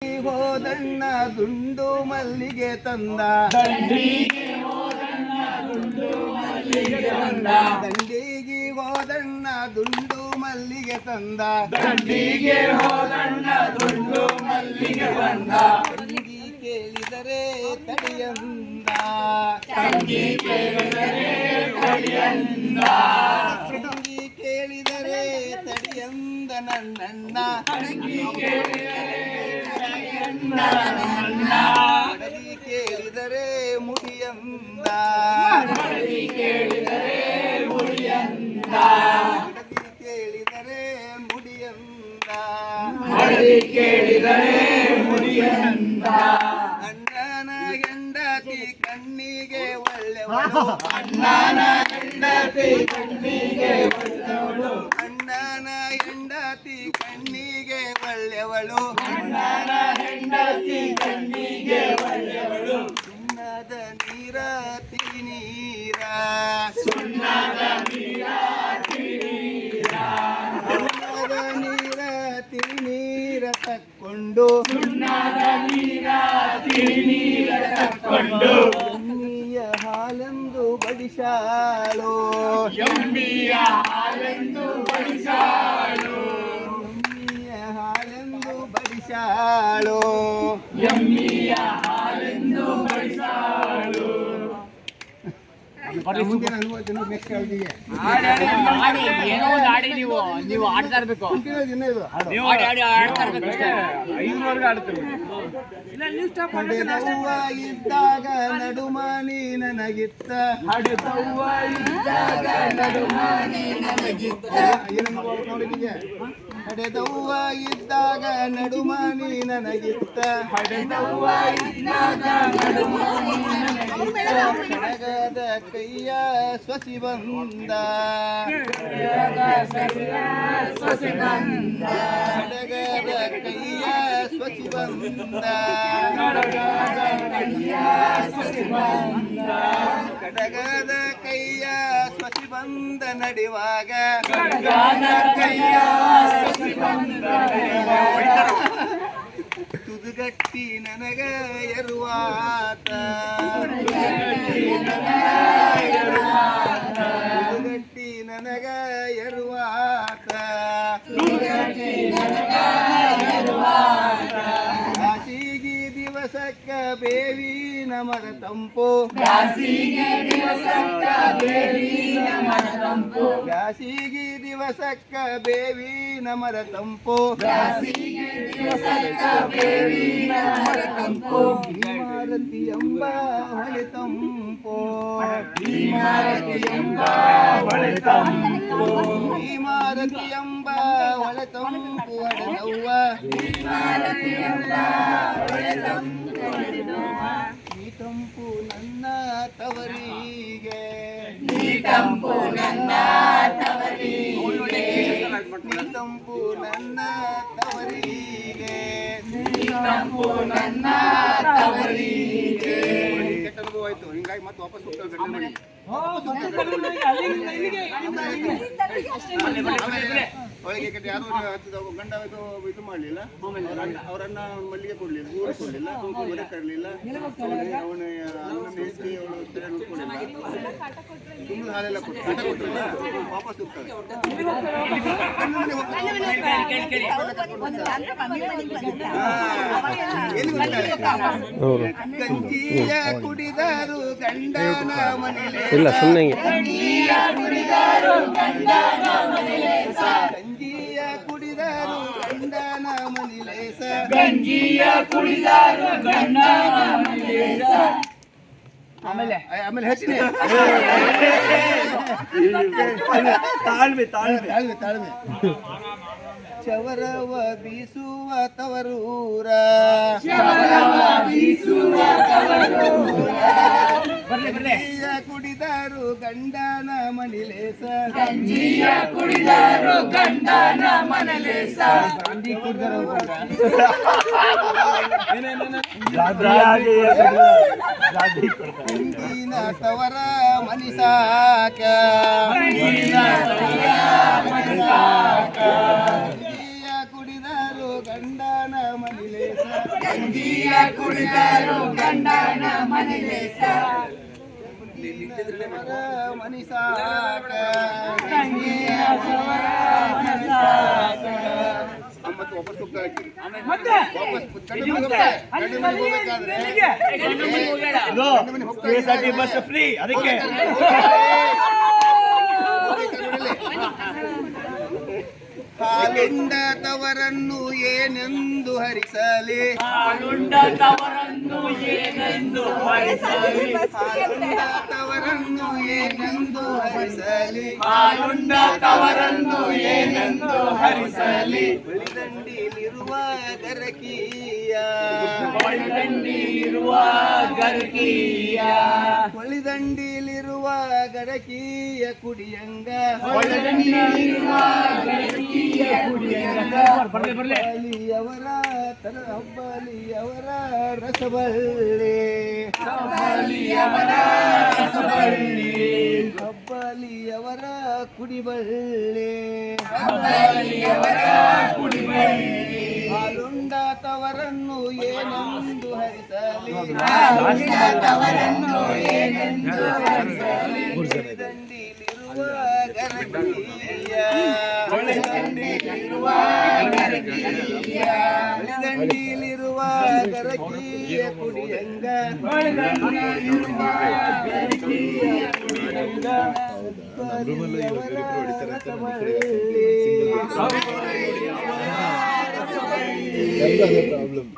ಹೋದಣ್ಣ ದುಂಡು ಮಲ್ಲಿಗೆ ತಂದ ದಂಡಿಗೆ ಹೋದಣ್ಣ ದುಂಡು ಮಲ್ಲಿಗೆ ತಂದ ದಂಡಿಗೆ ಹೋದಣ್ಣ ದುಂಡು ಮಲ್ಲಿಗೆ ತಂದ ದಂಡಿಗೆ ಹೋದಣ್ಣ ದುಂಡು ಮಲ್ಲಿಗೆ ತಂದ ತಂಗಿ ಕೇಳಿದರೆ ತಡಿಯಂದ ತಂಗಿ ಕೇಳಿದರೆ ತಡಿಯಂದ ತಂಗಿ ಕೇಳಿದರೆ ತಡಿಯಂದ ನನ್ನಣ್ಣ ತಂಗಿ ಕೇಳಿದರೆ ತಡಿಯಂದ ನನ್ನಣ್ಣ ಮಡದಿ ಕೇಳಿದರೆ ಮುಡಿಯಂದ ಮಡದಿ ಕೇಳಿದರೆ ಮುಡಿಯಂದ ಮಡದಿ ಕೇಳಿದರೆ ಮುಡಿಯಂದ ಮಡದಿ ಕೇಳಿದರೆ ಮುಡಿಯಂದ ಅಣ್ಣನ ಹೆಂಡತಿ ಕಣ್ಣಿಗೆ ಒಳ್ಳೆವಳು ಅಣ್ಣನ ಹೆಂಡತಿ ಕಣ್ಣಿಗೆ ಒಳ್ಳೆವಳು ಅಣ್ಣನ ಹೆಂಡತಿ ಕಣ್ಣಿಗೆ ಒಳ್ಳೆವಳು ಅಣ್ಣನ ಹೆಂಡತಿ ಕಣ್ಣಿಗೆ ಒಳ್ಳೆವಳು ಸುಣ್ಣದ ನೀರ ತಿನೀರ ಸುಣ್ಣದ ನೀರ ತಿನೀರ ಸುಣ್ಣದ ನೀರ ತಿನೀರ ತಕ್ಕೊಂಡು ಸುಣ್ಣದ ನೀರ ತಿನೀರ ತಕ್ಕೊಂಡು ಎಮ್ಮಿಯ ಹಾಲೆಂದು ಬಡಿಸಾಳು ಎಮ್ಮಿಯ ಹಾಲೆಂದು ಬಡಿಸಾಳು ಎಮ್ಮಿಯ ಹಾಲೆಂದು ಬಡಿಸಾಳು ಎಮ್ಮಿಯ ಹಾಲೆಂದು ಬಡಿಸಾಳು ಮುಂದಿನ ಅನುಭವ ನೆಕ್ಸ್ಟ್ ಅವಧಿಗೆ ಏನೋ ಒಂದು ಆಡಿ ನೀವು ಆಡ್ತಾ ಇರ್ಬೇಕು. ದಿನ ಇದು ಹಾಡು ಆಡ್ತಾ ಇರ್ಬೇಕು ಅಷ್ಟೇ. ಹಡೆದವ್ವ ಇದ್ದಾಗ ನಡುಮನಿ ನನಗಿತ್ತ ಹಡೆದವ್ವ ಇದ್ದಾಗ ನಡುಮನಿ ನನಗಿತ್ತ ಹಡೆದವ್ವ ಇದ್ದಾಗ ನಡುಮನಿ ನನಗಿತ್ತ ಹಡೆದವ್ವ ಇದ್ದಾಗ ನಡುಮನಿ ನನಗಿತ್ತ ಕಡಗದ ಕೈಯ ಸ್ವಸಿ ಬಂದ ಸೊಸೆ ಬಂದ ಕಡಗದ ಕೈಯ ಸ್ವಸಿ ಬಂದ ಕಡಗದ ಕೈಯ ಸೊಸೆ ಬಂದ ಕಡಗದ ಕೈಯ ಸ್ವಸಿ ಬಂದ ನಡೆಯುವಾಗ ಕಡಗದ ಕೈಯ ಸೊಸೆ ಬಂದ ತುದುಗಟ್ಟಿ ನನಗ ಎರುವಾತ ತುದುಗಟ್ಟಿ ನನಗ ಎರುವಾತ ಬ್ಯಾಸಿಗಿ ದಿವಸಕ್ಕ ಬೇವಿನ ಮರ ತಂಪು ಬ್ಯಾಸಿಗೆ ದಿವಸಕ್ಕ ಬೇವಿನ ಮರ ತಂಪು ಬ್ಯಾಸಿಗಿ ದಿವಸಕ್ಕ ಬೇವಿನ ಮರ ತಂಪು ಬ್ಯಾಸಿಗೆ ದಿವಸಕ್ಕ ಬೇವಿನ ಮರ ತಂಪು ಭೀಮಾರತಿ ಎಂಬ ಹೊಳೆ ತಂಪು ಭೀಮಾರತಿ ಎಂಬ ಹೊಳೆ ತಂಪು ಭೀಮಾರತಿ ಎಂಬ ಹೊಳೆ ತಂಪು ಅಡನವ್ವ ಭೀಮಾರತಿ ಎಂಬ ಹೊಳೆ ತಂಪು ಈ ತಂಪು ನನ್ನ ತವರಿಗೆ ಈ ತಂಪು ನನ್ನ ತವರಿಗೆ ಈ ತಂಪು ನನ್ನ ತವರಿಗೆ ಈ ತಂಪು ನನ್ನ ತವರಿಗೆ ಕೆಟ್ಟ ಅನುಭವ ಆಯ್ತು ಹಿಂಗಾಗಿ ಮತ್ತೆ ವಾಪಸ್ ಹೋಗ್ತಾರೆ ಗಂಡನ ಮನೆಗೆ. ಅವಳಿಗೆ ಕೆಟ್ಟ ಯಾರು ಗಂಡ ಇದು ಮಾಡಲಿಲ್ಲ ಅವರನ್ನ ಮಲ್ಲಿಗೆ ಕೊಡ್ಲಿಲ್ಲ ಊರು ಕೊಡ್ಲಿಲ್ಲ ಮನೆ ತರಲಿಲ್ಲ ಅವನ ಅನ್ನ ಹೆಸರಿ ಅವಳು ಸರಿಯಾಗಿ ನೋಡ್ಕೊಂಡಿಲ್ಲ ತುಂಬ ಹಾಲೆಲ್ಲ ಕೊಟ್ಟು ಕಾಟ ಕೊಟ್ಟರಲ್ಲ ವಾಪಸ್ ಹೋಗ್ತಾರೆ ಗಂಡನ ಮನೆಗೆ ಎಲ್ಲಿ ಹೋಗ್ತಾರೆ ಗಂಜಿಯ ಕುಡಿದರು ಗಂಡನ ಮನೆಯಲ್ಲಿ ಇಲ್ಲ ಸುಮ್ಮನೆ ಗಂಜಿಯ ಕುಡಿದರು ಗಂಡನ ಮನೆಲೇಸ ಗಂಜಿಯ ಕುಡಿದರು ಗಂಡನ ಮನೆಲೇಸ ಗಂಜಿಯ ಕುಡಿದರು ಗಂಡನ ಮನೆಲೇಸ ಆಮೇಲೆ ಹೆಚ್ಚಿನ ತಾಳ್ಮೆ ತಾಳ್ಮೆ ತಾಳ್ಮೆ ಚವರವ ಬೀಸುವ ತವರೂರ ಶವರವ ಬೀಸುವ ತವರೂರ ಗಂಜಿಯ ಕುಡಿದರು ಗಂಡನ ಮನೆಲೇಸ ಗಂಜಿಯ ಕುಡಿದರು ಗಂಡನ ಮನೆಲೇಸ ಗಾಂಧಿ ಕುಡಿದರು ಗಂಡಿನ ತವರ ಮನಿಸಾಕ ಗಂಜಿಯ ಕುಡಿದರು ಗಂಡನ ಮನೆಲೇಸ ಗಂಜಿಯ ಕುಡಿದರು ಗಂಡನ ಮನೆಲೇಸ ಮನಿಸಾಕ ತಂಗಿಯ ಸವರ ಮನಸಾಕ ಮತ್ತು ವಾಪಸ್ ಹೋಗ್ತಾ ಇರ್ತೀವಿ. ಮತ್ತೆ ವಾಪಸ್ ಗಂಡ ಮನೆಗೆ ಹೋಗ್ಬೇಕಾದ್ರೆ KSRT ಬಸ್ ಫ್ರೀ ಅದಕ್ಕೆ ಹಾಲುಂಡ ತವರನ್ನು ಏನೆಂದು ಹರಿಸಲಿ ಹಾಲುಂಡ ತವರನ್ನು ಏನೆಂದು ಹರಿಸಲಿ ಹಾಲುಂಡ ತವರನ್ನು ಏನೆಂದು ಹರಿಸಲಿ ಹಾಲುಂಡ ತವರನ್ನು ಏನೆಂದು ಹರಿಸಲಿ ಬಳಿದಂಡಿಲಿರುವ ಗರಕೀಯ ಬಳಿದಂಡಿಲಿರುವ ಗರ್ಕೀಯ ಬಳಿದಂಡಿಲಿರುವ ಗರಕೀಯ ಕುಡಿಯಂಗ ಬಳಿದಂಡಿಲಿರುವ ಗರ್ಕೀಯ ಕುಡಿಯಂಗ ಹಬ್ಬಲಿಯವರ ಹಬ್ಬಲಿಯವರ ರಸಬಳ್ಳಿ ಹಬ್ಬಲಿಯವರ ರಸಬಳ್ಳಿ ಹಬ್ಬಲಿಯವರ ಕುಡಿಬಳ್ಳಿ ಹಬ್ಬಲಿಯವರ ಕುಡಿಬಳ್ಳಿ ಹಾಲುಂಡ ತವರನ್ನು ಏನೆಂದು ಹರಿಸಲಿ ಹಾಲುಂಡ ತವರನ್ನು ಏನೆಂದು ಹರಿಸಲಿ ಬಳಿದಂಡಿಲಿರುವ ಗರಕೀಯ ಬಳಿದಂಡಿಲಿರುವ ಗರ್ಕೀಯ ಬಳಿದಂಡಿಲಿರುವ ಗರಕೀಯ ಕುಡಿಯಂಗ ಬಳಿದಂಡಿಲಿರುವ ಗರ್ಕೀಯ ಕುಡಿಯಂಗ ಹಬ್ಬಲಿಯವರ ರಸಬಳ್ಳಿ ಪ್ರಾಬ್ಲಮ್